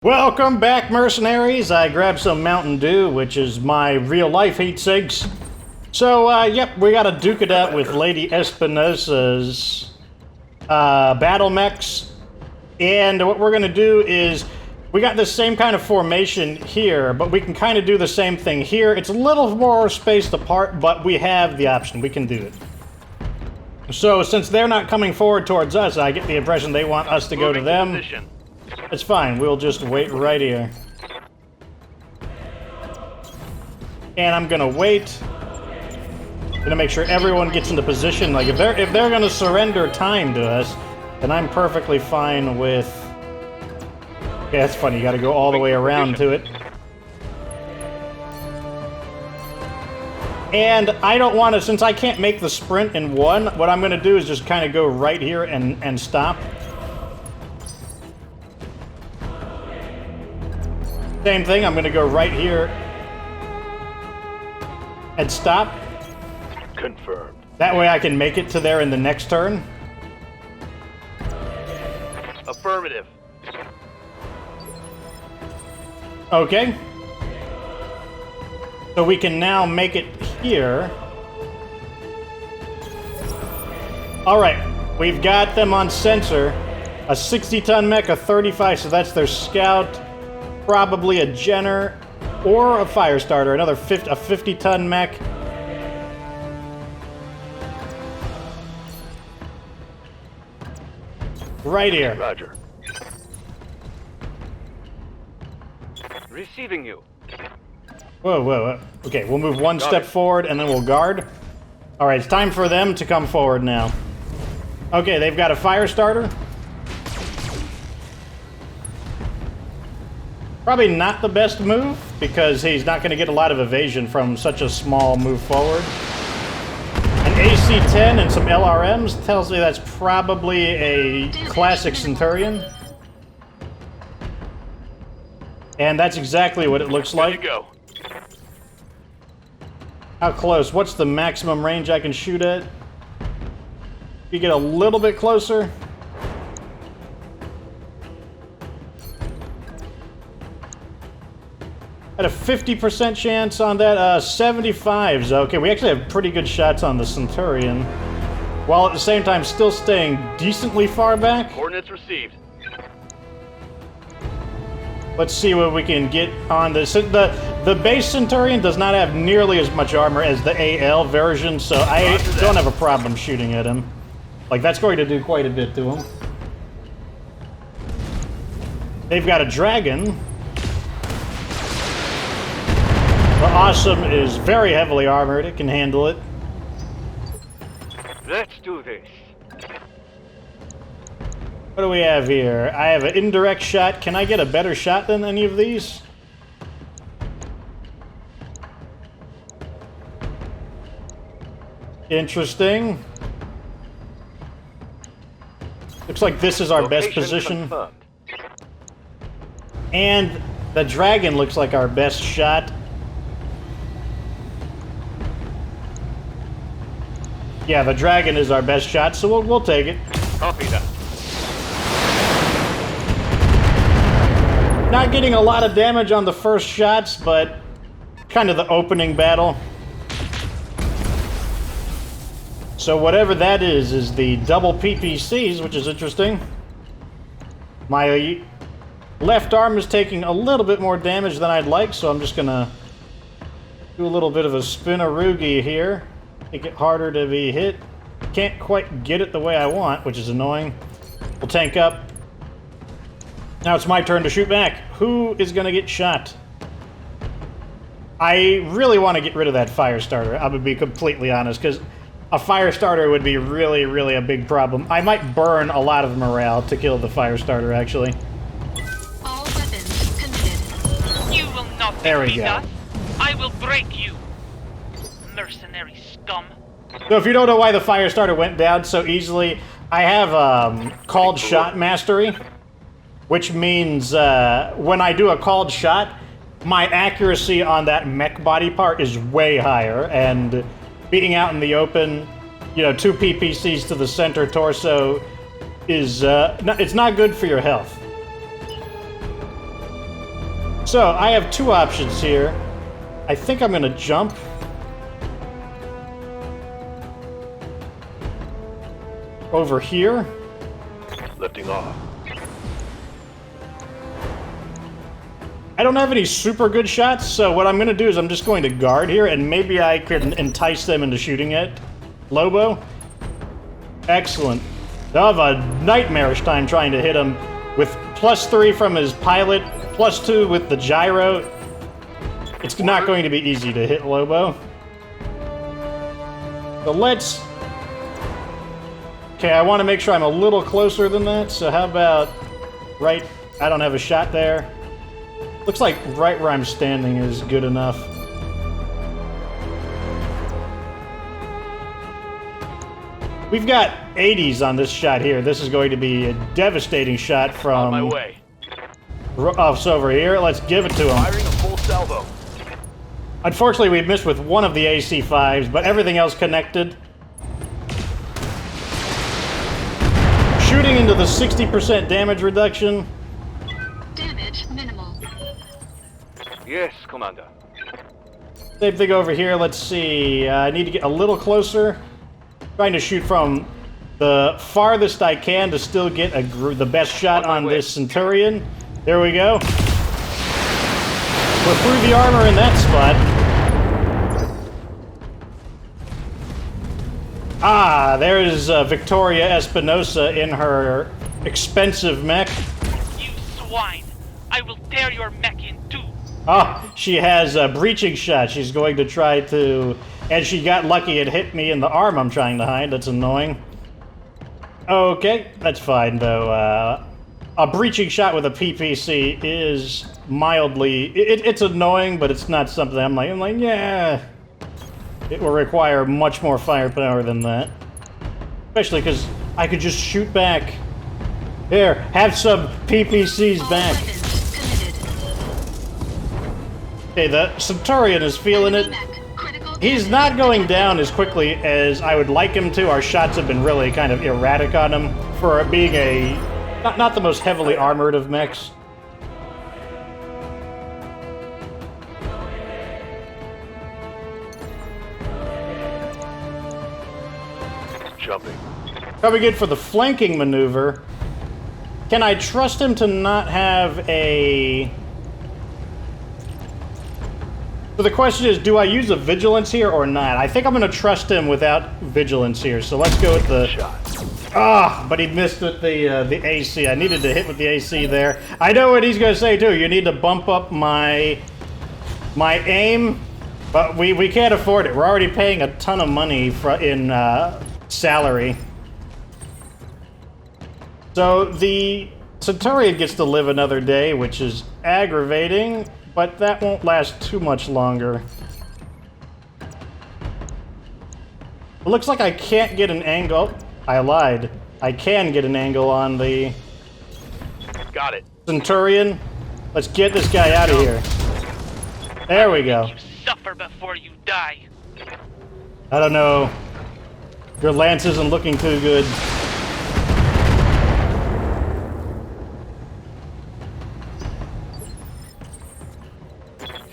Welcome back, mercenaries. I grabbed some Mountain Dew, which is my real-life heat sinks. So, yep, we gotta duke it out with Lady Espinosa's battle mechs. And what we're gonna do is, we got this same kind of formation here, but we can kind of do the same thing here. It's a little more spaced apart, but we have the option. We can do it. So, since they're not coming forward towards us, I get the impression they want us to go to them. It's fine, we'll just wait right here. And I'm gonna wait. Gonna make sure everyone gets into position. Like, if they're gonna surrender time to us, then I'm perfectly fine with... Yeah, that's funny, you gotta go all the way around to it. And I don't want to, since I can't make the sprint in one, what I'm gonna do is just kind of go right here and stop. Same thing, I'm gonna go right here and stop. Confirmed. That way I can make it to there in the next turn. Affirmative. Okay. So we can now make it here. Alright, we've got them on sensor. A 60-ton mech, a 35, so that's their scout. Probably a Jenner or a Firestarter, a 50-ton mech. Right here. Roger. Receiving you. Whoa, whoa, whoa. Okay, we'll move one step forward and then we'll guard. Alright, it's time for them to come forward now. Okay, they've got a Firestarter. Probably not the best move, because he's not going to get a lot of evasion from such a small move forward. An AC-10 and some LRMs tells me that's probably a classic Centurion. And that's exactly what it looks like. Go. How close? What's the maximum range I can shoot at? You get a little bit closer. At a 50% chance on that, 75s. Okay, we actually have pretty good shots on the Centurion, while at the same time still staying decently far back. Coordinates received. Let's see what we can get on this. The base Centurion does not have nearly as much armor as the AL version, so I don't have a problem shooting at him. Like, that's going to do quite a bit to him. They've got a Dragon. The Awesome is very heavily armored. It can handle it. Let's do this. What do we have here? I have an indirect shot. Can I get a better shot than any of these? Interesting. Looks like this is our best position. Confirmed. And the Dragon looks like our best shot. Yeah, the Dragon is our best shot, so we'll take it. Copy that. Not getting a lot of damage on the first shots, but kind of the opening battle. So whatever that is the double PPCs, which is interesting. My left arm is taking a little bit more damage than I'd like, so I'm just gonna do a little bit of a spin-a-roogie here. Make it harder to be hit. Can't quite get it the way I want, which is annoying. We'll tank up. Now it's my turn to shoot back. Who is gonna get shot? I really want to get rid of that Firestarter, I'm gonna be completely honest, because a Firestarter would be really, really a big problem. I might burn a lot of morale to kill the Firestarter, actually. All weapons committed. You will not There we defeat go. us. I will break you, mercenary scum. So if you don't know why the Firestarter went down so easily, I have called shot mastery, which means when I do a called shot, my accuracy on that mech body part is way higher, and being out in the open, you know, 2 PPCs to the center torso is it's not good for your health. So, I have two options here. I think I'm gonna jump. Over here. Lifting off. I don't have any super good shots, so what I'm gonna do is I'm just going to guard here, and maybe I can entice them into shooting it. Lobo? Excellent. They'll have a nightmarish time trying to hit him with +3 from his pilot, +2 with the gyro. It's not going to be easy to hit Lobo. So let's... Okay, I want to make sure I'm a little closer than that, so how about right... I don't have a shot there. Looks like right where I'm standing is good enough. We've got 80s on this shot here. This is going to be a devastating shot from... On my way. Ruff's over here. Let's give it to him. Firing a full salvo. Unfortunately, we missed with one of the AC-5s, but everything else connected. Shooting into the 60% damage reduction. Damage minimal. Yes, Commander. Same thing over here. Let's see. I need to get a little closer. Trying to shoot from the farthest I can to still get the best shot on this Centurion. There we go. We're through the armor in that spot. Ah, there's Victoria Espinosa in her expensive mech. You swine! I will tear your mech in two! Oh, she has a breaching shot. She's going to try to... And she got lucky it hit me in the arm I'm trying to hide. That's annoying. Okay, that's fine, though. A breaching shot with a PPC is mildly... It's annoying, but it's not something I'm like, yeah... It will require much more firepower than that. Especially because I could just shoot back. Here, have some PPCs back. Okay, the Centurion is feeling it. He's not going down as quickly as I would like him to. Our shots have been really kind of erratic on him for being a... Not the most heavily armored of mechs. Jumping. Probably good for the flanking maneuver. Can I trust him to not have a... So the question is, do I use a vigilance here or not? I think I'm going to trust him without vigilance here. So let's go with the... Ah, but he missed with the AC. I needed to hit with the AC there. I know what he's going to say too. You need to bump up my aim, but we can't afford it. We're already paying a ton of money in salary. So the Centurion gets to live another day, which is aggravating, but that won't last too much longer. It looks like I can't get an angle. I lied. I can get an angle on the... Got it. Centurion. Let's get this guy out of here. There we go. You suffer before you die. I don't know. Your lance isn't looking too good.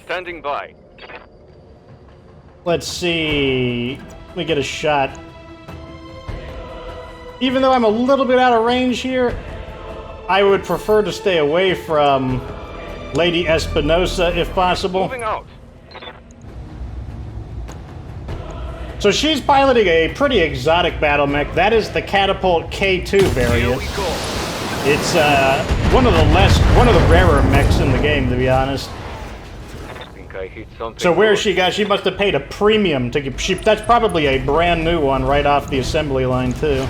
Standing by. Let's see. Let me get a shot. Even though I'm a little bit out of range here, I would prefer to stay away from Lady Espinosa if possible. Moving out. So she's piloting a pretty exotic battle mech. That is the Catapult K2 variant. Here we go. It's one of the rarer mechs in the game, to be honest. I think I hit something. So where she got? She must have paid a premium to get. That's probably a brand new one right off the assembly line too.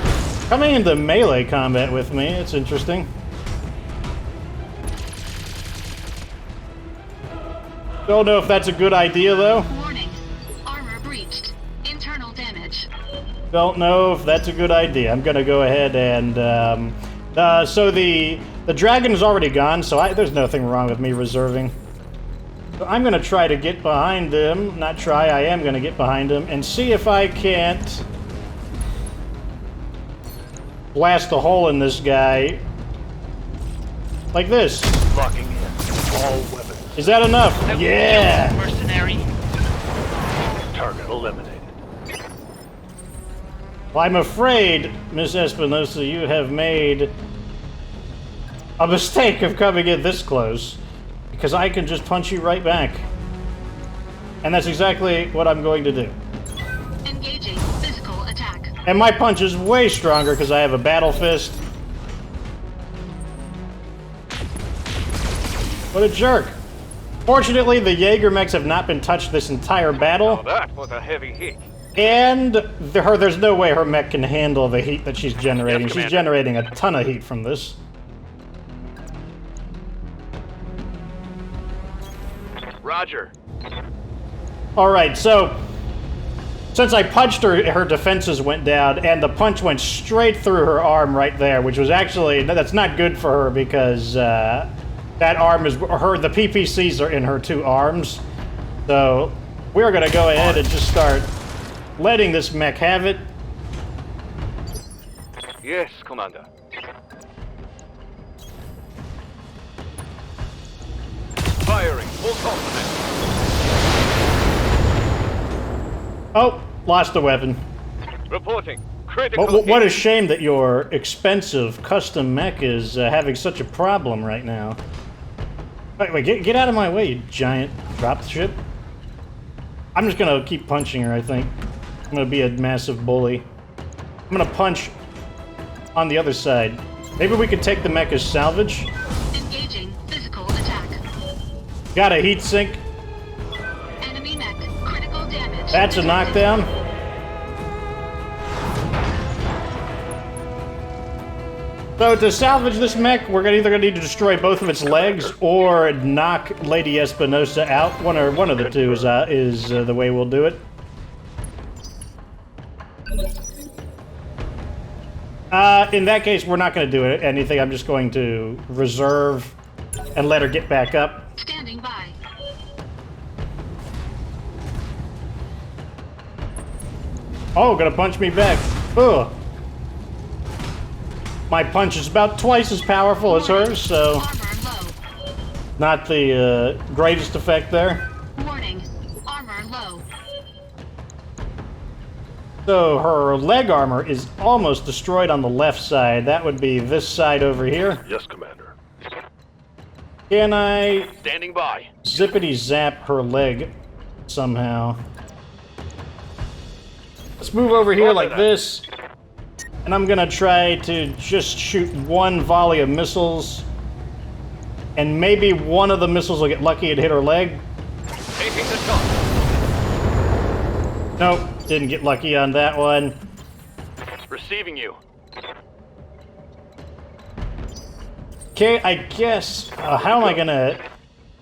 Coming into melee combat with me. It's interesting. Don't know if that's a good idea though. Warning. Armor breached. Internal damage. Don't know if that's a good idea. I'm gonna go ahead and so the dragon is already gone, so there's nothing wrong with me reserving. So I'm gonna try to get behind him. Not try. I am gonna get behind him and see if I can't blast a hole in this guy like this. Locking in. All weapons. Is that enough? I will Yeah! kill you, mercenary. Target eliminated. Well, I'm afraid, Miss Espinosa, you have made a mistake of coming in this close, because I can just punch you right back. And that's exactly what I'm going to do. Engaging physical attack. And my punch is way stronger because I have a battle fist. What a jerk. Fortunately, the Jaeger mechs have not been touched this entire battle. Now that was a heavy hit. And there's no way her mech can handle the heat that she's generating. Yes, She's Commander. generating a ton of heat from this. Roger. Alright, so since I punched her, her defenses went down, and the punch went straight through her arm right there, which was actually, that's not good for her because that arm is, the PPCs are in her two arms. So we're going to go ahead and just start letting this mech have it. Yes, Commander. Firing. Full complement. Oh, lost the weapon. Reporting. Critical What a hit. shame that your expensive custom mech is having such a problem right now. Wait, get out of my way, you giant dropship. I'm just gonna keep punching her, I think. I'm gonna be a massive bully. I'm gonna punch on the other side. Maybe we could take the mech as salvage. Engaging physical attack. Got a heat sink. Enemy mech. Critical damage. That's a knockdown. So to salvage this mech, we're either gonna need to destroy both of its legs or knock Lady Espinosa out. One of the two is the way we'll do it. In that case, we're not gonna do anything. I'm just going to reserve and let her get back up. Standing by. Oh, gonna punch me back. Ugh. My punch is about twice as powerful as hers, so Armor low. not the greatest effect there. Warning. Armor low. So her leg armor is almost destroyed on the left side. That would be this side over here. Yes, Commander. Can I Standing by. zippity zap her leg somehow? Let's move over here like this. And I'm gonna try to just shoot one volley of missiles. And maybe one of the missiles will get lucky and hit her leg. Taking the shot. Nope, didn't get lucky on that one. Receiving you. Okay, I guess, how am I gonna...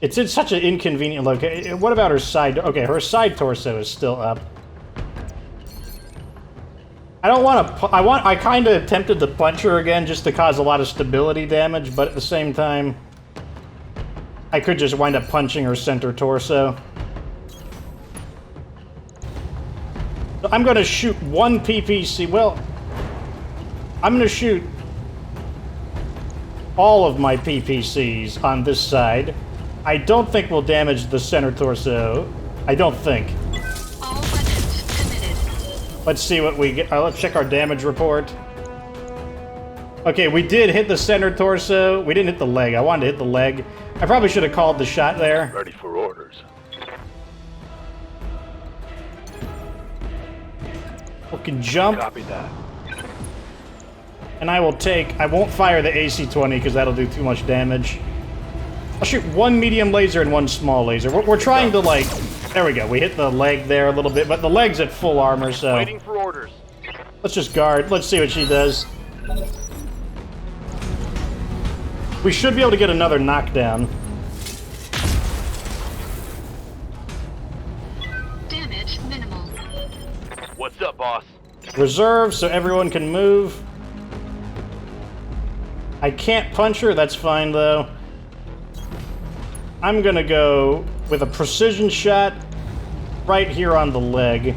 It's in such an inconvenient location. What about her side... Okay, her side torso is still up. I don't want to... I kind of attempted to punch her again just to cause a lot of stability damage, but at the same time, I could just wind up punching her center torso. So I'm going to shoot one PPC. Well, I'm going to shoot all of my PPCs on this side. I don't think we'll damage the center torso. I don't think. All weapons committed. Let's see what we get. Let's check our damage report. Okay, we did hit the center torso. We didn't hit the leg. I wanted to hit the leg. I probably should have called the shot there. Ready for orders. We can jump, Copy that. and I won't fire the AC-20 because that'll do too much damage. I'll shoot one medium laser and one small laser. We're trying to, like... There we go. We hit the leg there a little bit, but the leg's at full armor, so... Waiting for orders. Let's just guard. Let's see what she does. We should be able to get another knockdown. Damage minimal. What's up, boss? Reserve so everyone can move. I can't punch her. That's fine, though. I'm gonna go with a precision shot right here on the leg.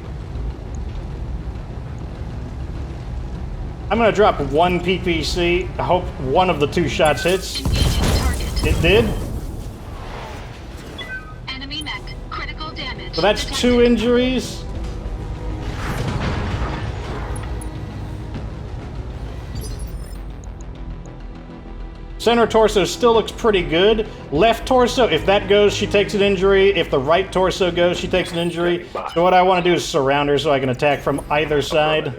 I'm gonna drop one PPC. I hope one of the two shots hits. Engaging target. It did. damage. So that's detected. 2 injuries. Center torso still looks pretty good. Left torso, if that goes, she takes an injury. If the right torso goes, she takes an injury. So what I want to do is surround her so I can attack from either side.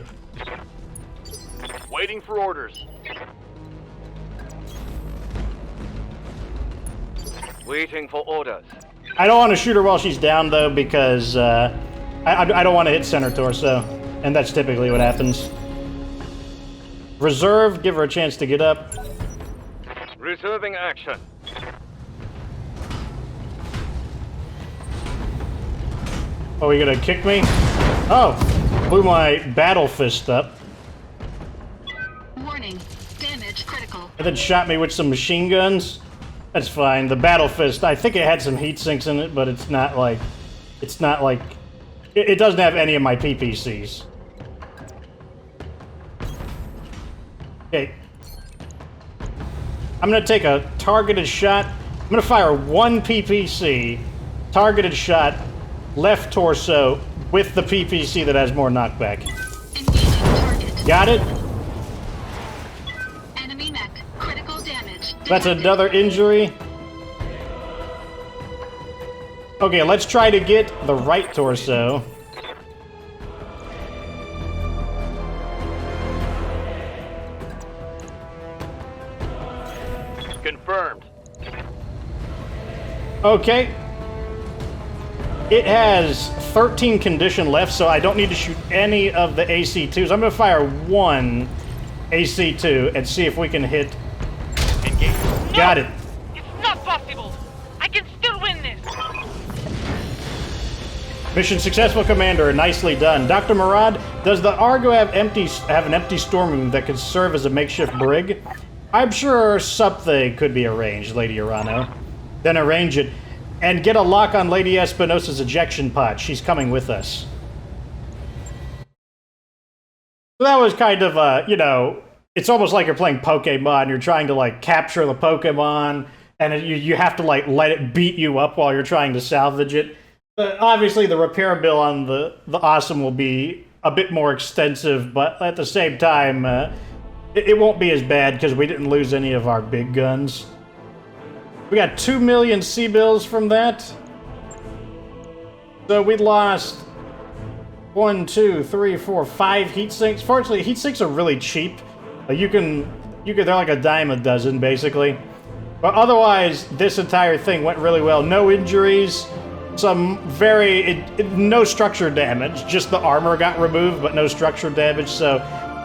Waiting for orders. Waiting for orders. I don't want to shoot her while she's down, though, because I don't want to hit center torso. And that's typically what happens. Reserve, give her a chance to get up. Reserving action. Oh, you gonna kick me? Oh, blew my battle fist up. Warning. Damage critical. And then shot me with some machine guns. That's fine. The battle fist, I think it had some heat sinks in it, but it's not like... It doesn't have any of my PPCs. Okay. I'm gonna take a targeted shot. I'm gonna fire 1 PPC, targeted shot, left torso, with the PPC that has more knockback. Engaging target. Got it? Enemy mech. Critical damage. That's detected. another injury. Okay, let's try to get the right torso. Confirmed. Okay. It has 13 condition left, so I don't need to shoot any of the AC2s. I'm going to fire 1 AC2 and see if we can hit. Engage. No! Got it. It's not possible! I can still win this! Mission successful, Commander. Nicely done. Dr. Murad, does the Argo have an empty stormroom that could serve as a makeshift brig? I'm sure something could be arranged, Lady Urano. Then arrange it. And get a lock on Lady Espinosa's ejection pod. She's coming with us. So that was kind of, you know, it's almost like you're playing Pokemon. You're trying to, like, capture the Pokemon, and you have to, like, let it beat you up while you're trying to salvage it. Obviously, the repair bill on the Awesome will be a bit more extensive, but at the same time, it won't be as bad because we didn't lose any of our big guns. We got 2 million C-bills from that. So we lost 1, 2, 3, 4, 5 heat sinks. Fortunately, heat sinks are really cheap. They're like a dime a dozen, basically. But otherwise, this entire thing went really well. No injuries. Some no structure damage. Just the armor got removed, but no structure damage. So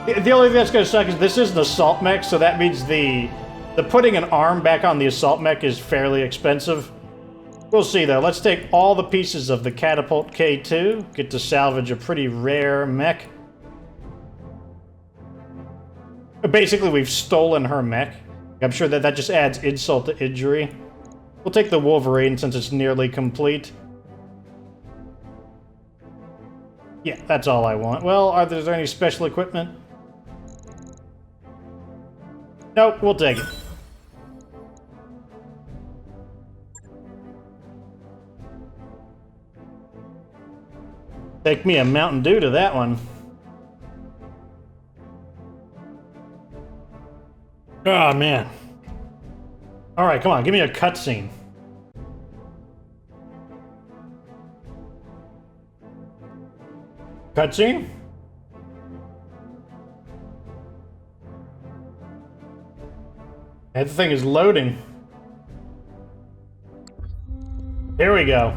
the only thing that's going to suck is this is an assault mech, so that means the putting an arm back on the assault mech is fairly expensive. We'll see, though. Let's take all the pieces of the Catapult K2. Get to salvage a pretty rare mech. Basically, we've stolen her mech. I'm sure that just adds insult to injury. We'll take the Wolverine since it's nearly complete. Yeah, that's all I want. Well, is there any special equipment? Nope, we'll take it. Take me a Mountain Dew to that one. Oh, man. Alright, come on, give me a cutscene. Cutscene? That thing is loading. Here we go.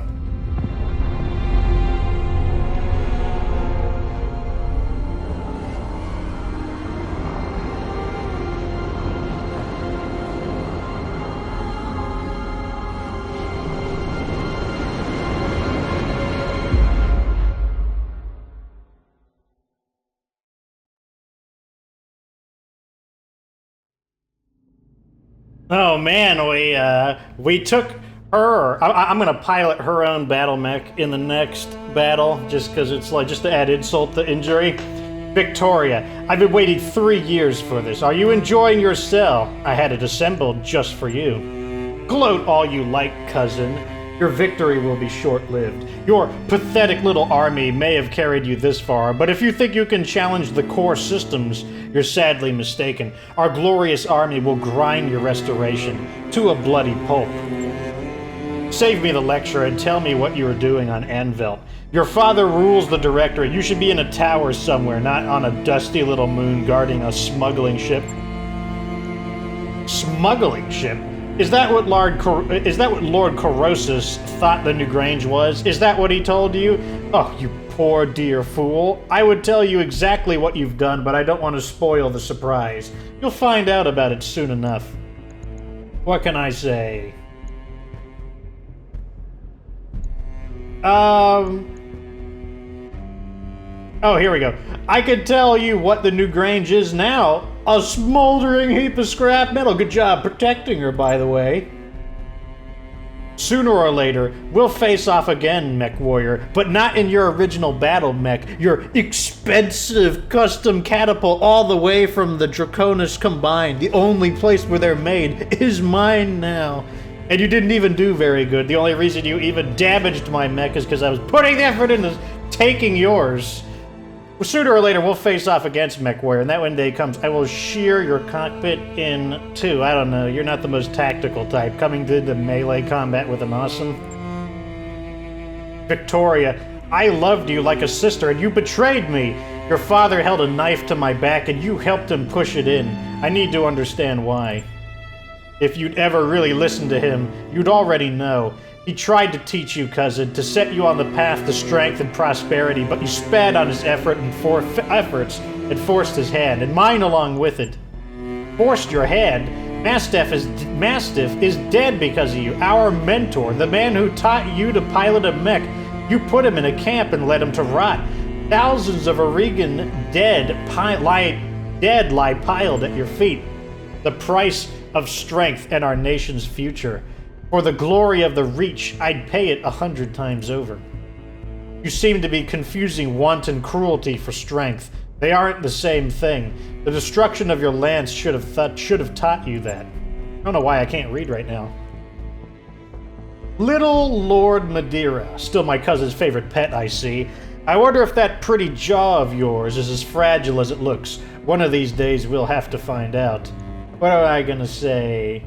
Oh man, we took her. I'm gonna pilot her own battle mech in the next battle, just because it's like just to add insult to injury. Victoria, I've been waiting 3 years for this. Are you enjoying your cell? I had it assembled just for you. Gloat all you like, cousin. Your victory will be short-lived. Your pathetic little army may have carried you this far, but if you think you can challenge the core systems, you're sadly mistaken. Our glorious army will grind your restoration to a bloody pulp. Save me the lecture and tell me what you are doing on ANVELT. Your father rules the Directorate. You should be in a tower somewhere, not on a dusty little moon guarding a smuggling ship. Smuggling ship? Is that what Lord Karosas thought the Newgrange was? Is that what he told you? Oh, you poor dear fool. I would tell you exactly what you've done, but I don't want to spoil the surprise. You'll find out about it soon enough. What can I say? Oh, here we go. I could tell you what the Newgrange is now. A smoldering heap of scrap metal. Good job protecting her, by the way. Sooner or later, we'll face off again, Mech Warrior, but not in your original battle mech, your expensive custom catapult all the way from the Daconis combined. The only place where they're made is mine now. And you didn't even do very good. The only reason you even damaged my mech is because I was putting the effort into taking yours. Well, sooner or later, we'll face off against Mech Warrior, and that when day comes, I will shear your cockpit in two. I don't know, you're not the most tactical type. Coming to the melee combat with an awesome. Victoria, I loved you like a sister, and you betrayed me. Your father held a knife to my back, and you helped him push it in. I need to understand why. If you'd ever really listened to him, you'd already know. He tried to teach you, cousin, to set you on the path to strength and prosperity, but you spat on his efforts and forced his hand, and mine along with it. Forced your hand? Mastiff is dead because of you. Our mentor, the man who taught you to pilot a mech, you put him in a camp and let him to rot. Thousands of Oregon dead lie piled at your feet. The price of strength and our nation's future. For the glory of the Reach, I'd pay it 100 times over. You seem to be confusing wanton cruelty for strength. They aren't the same thing. The destruction of your lands should have taught you that. I don't know why I can't read right now. Little Lord Madeira, still my cousin's favorite pet, I see. I wonder if that pretty jaw of yours is as fragile as it looks. One of these days we'll have to find out. What am I gonna say?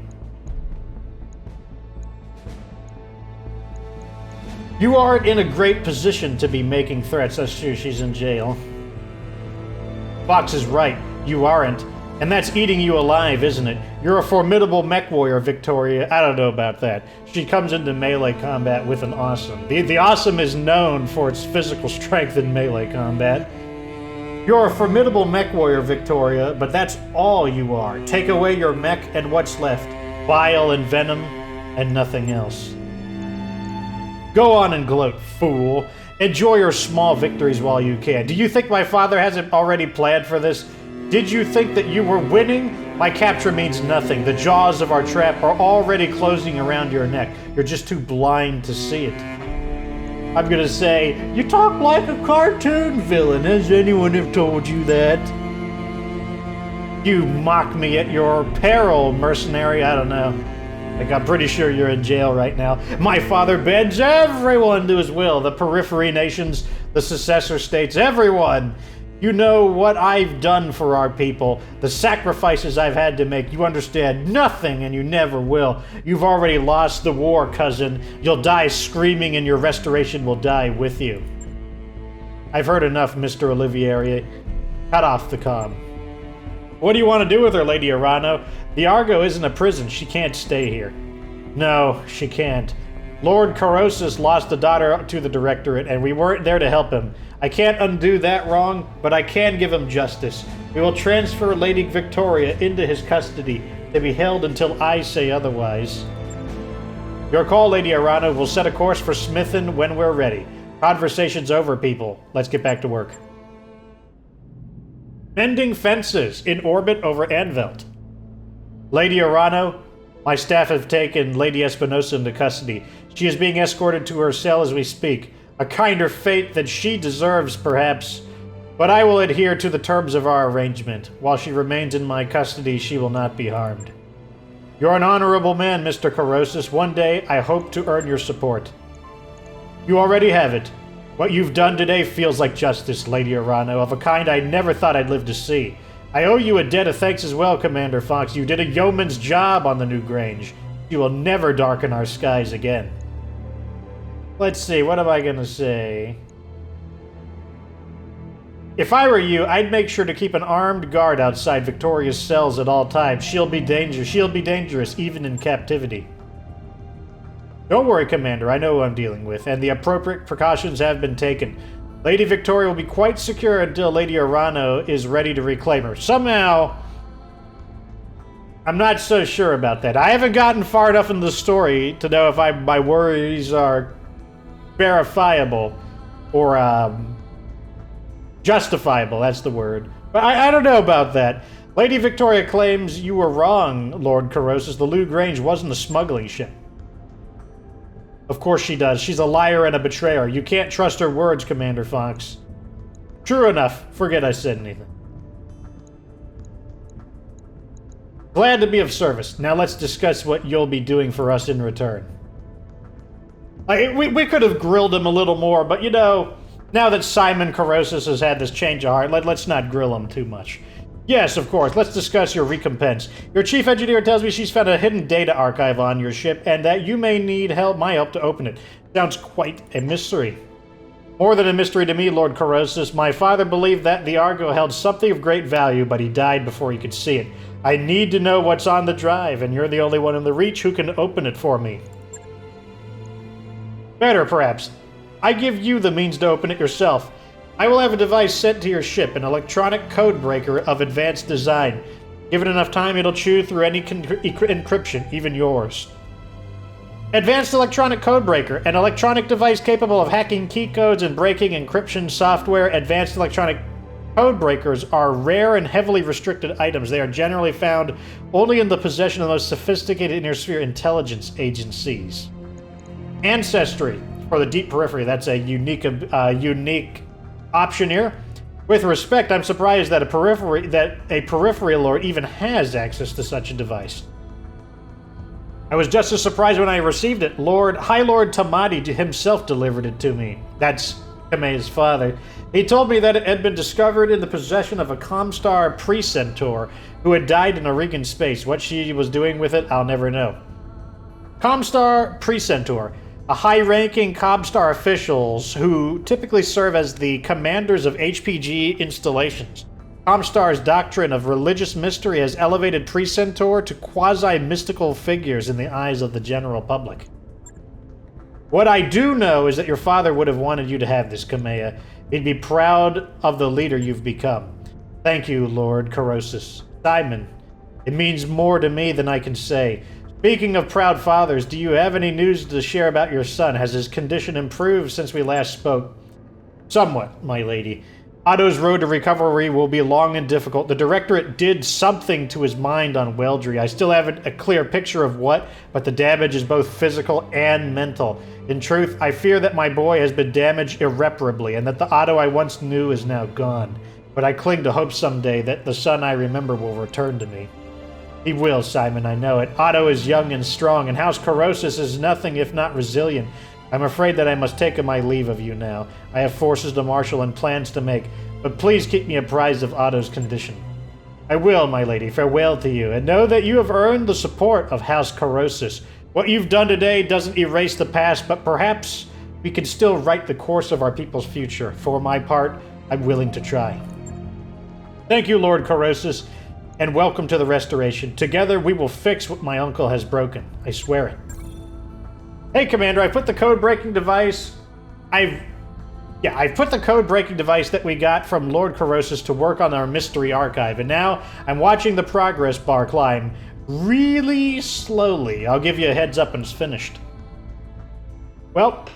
You aren't in a great position to be making threats. That's true, she's in jail. Fox is right, you aren't. And that's eating you alive, isn't it? You're a formidable mech warrior, Victoria. I don't know about that. She comes into melee combat with an awesome. The awesome is known for its physical strength in melee combat. You're a formidable mech warrior, Victoria, but that's all you are. Take away your mech and what's left? Bile and venom and nothing else. Go on and gloat, fool. Enjoy your small victories while you can. Do you think my father hasn't already planned for this? Did you think that you were winning? My capture means nothing. The jaws of our trap are already closing around your neck. You're just too blind to see it. I'm gonna say, you talk like a cartoon villain. Has anyone ever told you that? You mock me at your peril, mercenary. I don't know. Like, I'm pretty sure you're in jail right now. My father bends everyone to his will. The periphery nations, the successor states, everyone. You know what I've done for our people, the sacrifices I've had to make. You understand nothing, and you never will. You've already lost the war, cousin. You'll die screaming, and your restoration will die with you. I've heard enough, Mr. Olivieri. Cut off the comm. What do you want to do with her, Lady Arano? The Argo isn't a prison. She can't stay here. No, she can't. Lord Karosas lost a daughter to the Directorate, and we weren't there to help him. I can't undo that wrong, but I can give him justice. We will transfer Lady Victoria into his custody to be held until I say otherwise. Your call, Lady Arano. We'll set a course for Smithin when we're ready. Conversation's over, people. Let's get back to work. Mending fences in orbit over ANVELT. Lady Arano, my staff have taken Lady Espinosa into custody. She is being escorted to her cell as we speak. A kinder fate than she deserves, perhaps. But I will adhere to the terms of our arrangement. While she remains in my custody, she will not be harmed. You're an honorable man, Mr. Karosas. One day, I hope to earn your support. You already have it. What you've done today feels like justice, Lady Arano, of a kind I never thought I'd live to see. I owe you a debt of thanks as well, Commander Fox. You did a yeoman's job on the Newgrange. You will never darken our skies again. Let's see, what am I gonna say? If I were you, I'd make sure to keep an armed guard outside Victoria's cells at all times. She'll be dangerous, even in captivity. Don't worry, Commander, I know who I'm dealing with, and the appropriate precautions have been taken. Lady Victoria will be quite secure until Lady Arano is ready to reclaim her. Somehow, I'm not so sure about that. I haven't gotten far enough in the story to know if my worries are verifiable or justifiable, that's the word. But I don't know about that. Lady Victoria claims you were wrong, Lord Karosas. The Newgrange wasn't a smuggling ship. Of course she does. She's a liar and a betrayer. You can't trust her words, Commander Fox. True enough. Forget I said anything. Glad to be of service. Now let's discuss what you'll be doing for us in return. We could have grilled him a little more, but you know, now that Simon Karosas has had this change of heart, let's not grill him too much. Yes, of course. Let's discuss your recompense. Your chief engineer tells me she's found a hidden data archive on your ship and that you may need my help to open it. Sounds quite a mystery. More than a mystery to me, Lord Karosas. My father believed that the Argo held something of great value, but he died before he could see it. I need to know what's on the drive, and you're the only one in the Reach who can open it for me. Better, perhaps. I give you the means to open it yourself. I will have a device sent to your ship, an electronic code breaker of advanced design. Given enough time, it'll chew through any encryption, even yours. Advanced electronic code breaker, an electronic device capable of hacking key codes and breaking encryption software. Advanced electronic code breakers are rare and heavily restricted items. They are generally found only in the possession of the most sophisticated inner-sphere intelligence agencies. Ancestry for the deep periphery. That's a unique option here. With respect, I'm surprised that a periphery lord even has access to such a device. I was just as surprised when I received it. High Lord Tamati himself delivered it to me. That's Kame's father. He told me that it had been discovered in the possession of a Comstar pre-centaur who had died in Aurigan space. What she was doing with it, I'll never know. Comstar pre-centaur. A high-ranking Comstar officials who typically serve as the commanders of HPG installations. Comstar's doctrine of religious mystery has elevated Pre-Centaur to quasi-mystical figures in the eyes of the general public. What I do know is that your father would have wanted you to have this, Kamea. He'd be proud of the leader you've become. Thank you, Lord Karosas. Simon, it means more to me than I can say. Speaking of proud fathers, do you have any news to share about your son? Has his condition improved since we last spoke? Somewhat, my lady. Otto's road to recovery will be long and difficult. The Directorate did something to his mind on Weldry. I still haven't a clear picture of what, but the damage is both physical and mental. In truth, I fear that my boy has been damaged irreparably, and that the Otto I once knew is now gone. But I cling to hope someday that the son I remember will return to me. He will, Simon, I know it. Otto is young and strong, and House Karosas is nothing if not resilient. I'm afraid that I must take my leave of you now. I have forces to marshal and plans to make, but please keep me apprised of Otto's condition. I will, my lady. Farewell to you, and know that you have earned the support of House Karosas. What you've done today doesn't erase the past, but perhaps we can still write the course of our people's future. For my part, I'm willing to try. Thank you, Lord Karosas. And welcome to the Restoration. Together we will fix what my uncle has broken. I swear it. Hey, Commander, I put the code-breaking device... I've put the code-breaking device that we got from Lord Karosas to work on our mystery archive, and now I'm watching the progress bar climb really slowly. I'll give you a heads up when it's finished. Well,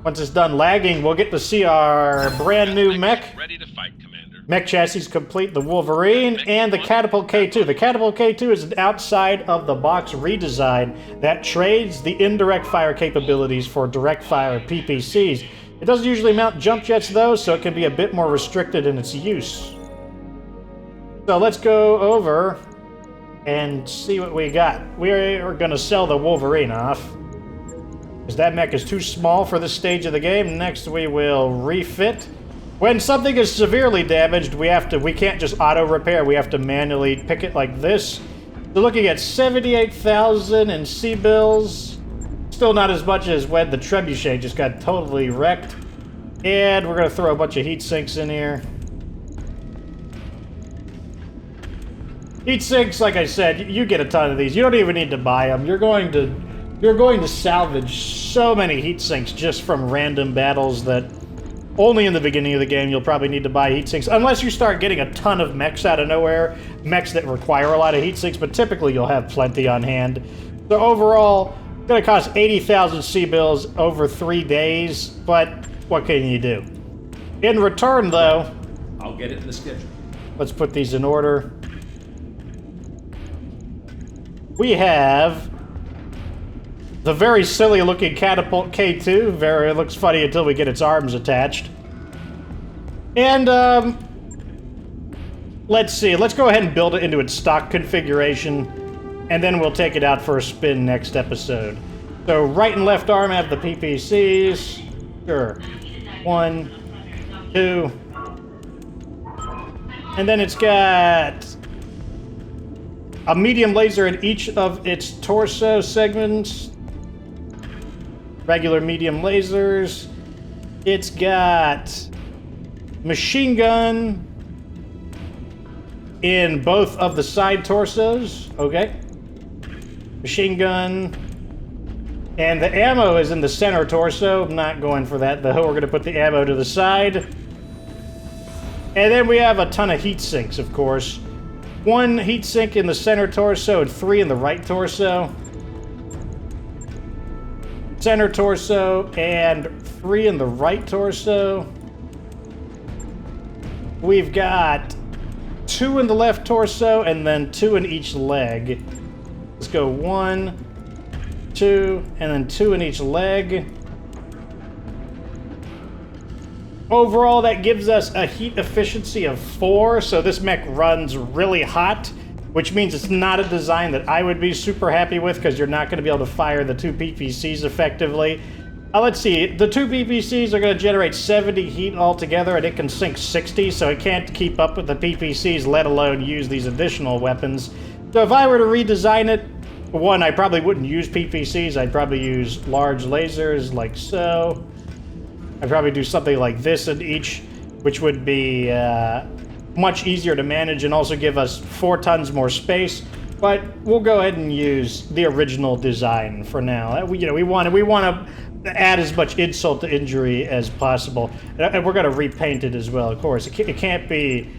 once it's done lagging, we'll get to see our brand new mech. Ready to fight, Commander. Mech chassis complete, the Wolverine, and the Catapult K2. The Catapult K2 is an outside-of-the-box redesign that trades the indirect fire capabilities for direct fire PPCs. It doesn't usually mount jump jets, though, so it can be a bit more restricted in its use. So let's go over and see what we got. We're gonna sell the Wolverine off, because that mech is too small for this stage of the game. Next, we will refit. When something is severely damaged, we can't just auto repair. We have to manually pick it like this. So looking at 78,000 in C-bills. Still not as much as when the trebuchet just got totally wrecked. And we're gonna throw a bunch of heat sinks in here. Heat sinks, like I said, you get a ton of these. You don't even need to buy them. You're going to salvage so many heat sinks just from random battles that only in the beginning of the game you'll probably need to buy heat sinks, unless you start getting a ton of mechs out of nowhere, mechs that require a lot of heat sinks, but typically you'll have plenty on hand. So overall, it's going to cost 80,000 C-bills over 3 days, but what can you do? In return, though... I'll get it in the schedule. Let's put these in order. We have the very silly looking Catapult K2. It looks funny until we get its arms attached. And, let's see. Let's go ahead and build it into its stock configuration, and then we'll take it out for a spin next episode. So right and left arm have the PPCs. Sure. 1, 2. And then it's got a medium laser in each of its torso segments. Regular medium lasers. It's got machine gun in both of the side torsos. Okay. Machine gun. And the ammo is in the center torso. I'm not going for that, though. We're going to put the ammo to the side. And then we have a ton of heat sinks, of course. 1 heat sink in the center torso and 3 in the right torso. Center torso and 3 in the right torso. We've got 2 in the left torso and then 2 in each leg. Let's go 1, 2, and then 2 in each leg. Overall, that gives us a heat efficiency of 4, so this mech runs really hot, which means it's not a design that I would be super happy with, because you're not going to be able to fire the 2 PPCs effectively. Let's see, the 2 PPCs are going to generate 70 heat altogether, and it can sink 60, so it can't keep up with the PPCs, let alone use these additional weapons. So if I were to redesign it, one, I probably wouldn't use PPCs, I'd probably use large lasers, like so. I'd probably do something like this in each, which would be much easier to manage and also give us 4 tons more space. But we'll go ahead and use the original design for now. We want to add as much insult to injury as possible, and we're going to repaint it as well. Of course, it can't be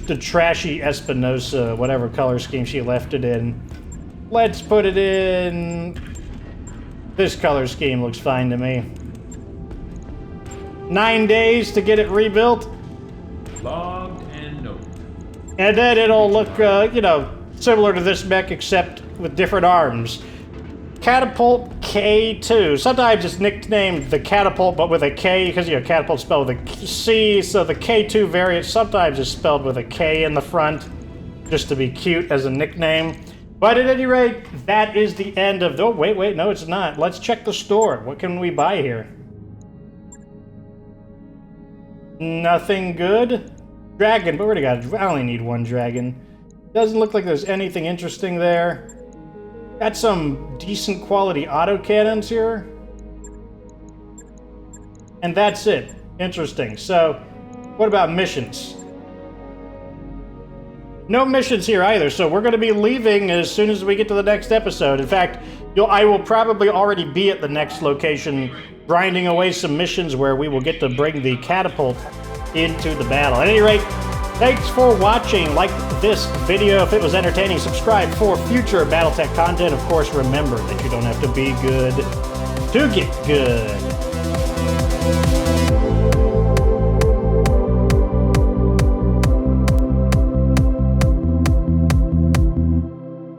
the trashy Espinosa, whatever color scheme she left it in. Let's put it in. This color scheme looks fine to me. 9 days to get it rebuilt. Logged and noted. And then it'll look, similar to this mech, except with different arms. Catapult K2. Sometimes it's nicknamed the Catapult, but with a K, because, Catapult spelled with a C, so the K2 variant sometimes is spelled with a K in the front, just to be cute as a nickname. But at any rate, that is the end of... Oh, wait, no, it's not. Let's check the store. What can we buy here? Nothing good. Dragon, but we already got I only need 1 dragon. Doesn't look like there's anything interesting there. Got some decent quality autocannons here. And that's it. Interesting. So, what about missions? No missions here either, so we're going to be leaving as soon as we get to the next episode. In fact, I will probably already be at the next location grinding away some missions where we will get to bring the Catapult into the battle. At any rate, thanks for watching. Like this video if it was entertaining. Subscribe for future BattleTech content. Of course, remember that you don't have to be good to get good.